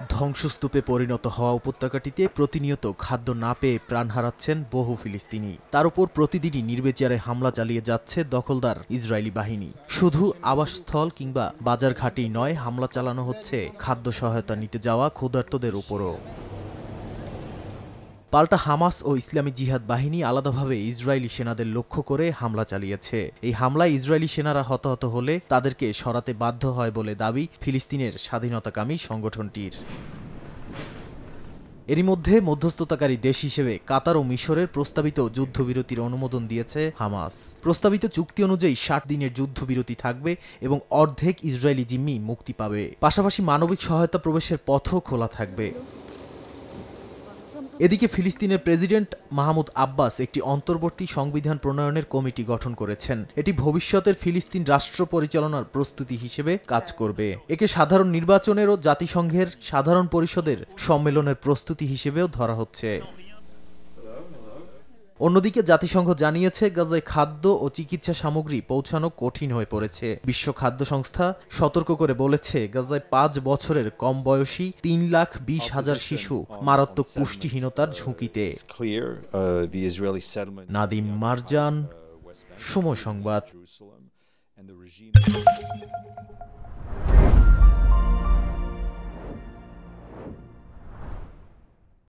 ধ্বংসস্তূপে পরিণত হওয়া উপত্যকাটিতে প্রতিনিয়ত খাদ্য না পেয়ে প্রাণ হারাচ্ছেন বহু ফিলিস্তিনি। তার উপর প্রতিদিনই নির্বিচারে হামলা চালিয়ে যাচ্ছে দখলদার ইসরায়েলি বাহিনী। শুধু আবাসস্থল কিংবা বাজারঘাটেই নয়, হামলা চালানো হচ্ছে খাদ্য সহায়তা নিতে যাওয়া ক্ষুধার্তদের উপরও। পাল্টা হামাস ও ইসলামী জিহাদ বাহিনী আলাদাভাবে ইসরায়েলি সেনাদের লক্ষ্য করে হামলা চালিয়েছে। এই হামলায় ইসরায়েলি সেনারা হতাহত হলে তাদেরকে সরাতে বাধ্য হয় বলে দাবি ফিলিস্তিনের স্বাধীনতাকামী সংগঠনটির। এরই মধ্যে মধ্যস্থতাকারী দেশ হিসেবে কাতার ও মিশরের প্রস্তাবিত যুদ্ধবিরতির অনুমোদন দিয়েছে হামাস। প্রস্তাবিত চুক্তি অনুযায়ী ৬০ দিনের যুদ্ধবিরতি থাকবে এবং অর্ধেক ইসরায়েলি জিম্মি মুক্তি পাবে। পাশাপাশি মানবিক সহায়তা প্রবেশের পথও খোলা থাকবে। এদিকে ফিলিস্তিনের প্রেসিডেন্ট মাহমুদ আব্বাস একটি অন্তর্বর্তী সংবিধান প্রণয়নের কমিটি গঠন করেছেন। এটি ভবিষ্যতের ফিলিস্তিন রাষ্ট্র পরিচালনার প্রস্তুতি হিসেবে কাজ করবে। একে সাধারণ নির্বাচনের ও জাতিসংঘের সাধারণ পরিষদের সম্মেলনের প্রস্তুতি হিসেবেও ধরা হচ্ছে। অন্যদিকে জাতিসংঘ জানিয়েছে, গাজায় খাদ্য ও চিকিৎসা সামগ্রী পৌঁছানো কঠিন হয়ে পড়েছে। বিশ্ব খাদ্য সংস্থা সতর্ক করে বলেছে, গাজায় ৫ বছরের কম বয়সী ৩,২০,০০০ শিশু মারাত্মক পুষ্টিহীনতার ঝুঁকিতে। নাদিম মারজান, সময় সংবাদ।